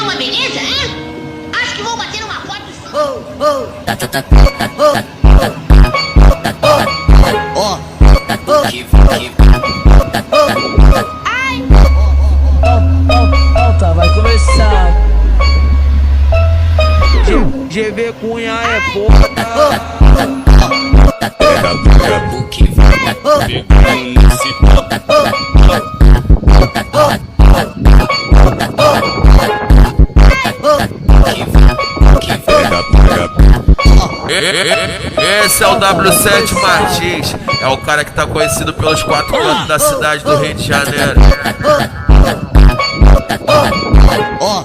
quer uma beleza, hein? Acho que vou bater uma foto sim. Ai! Alta, vai começar. GV Cunha é foda. O que vai pegar nesse Esse é o W7 Martins, é o cara que tá conhecido pelos 4 cantos da cidade do Rio de Janeiro. ó,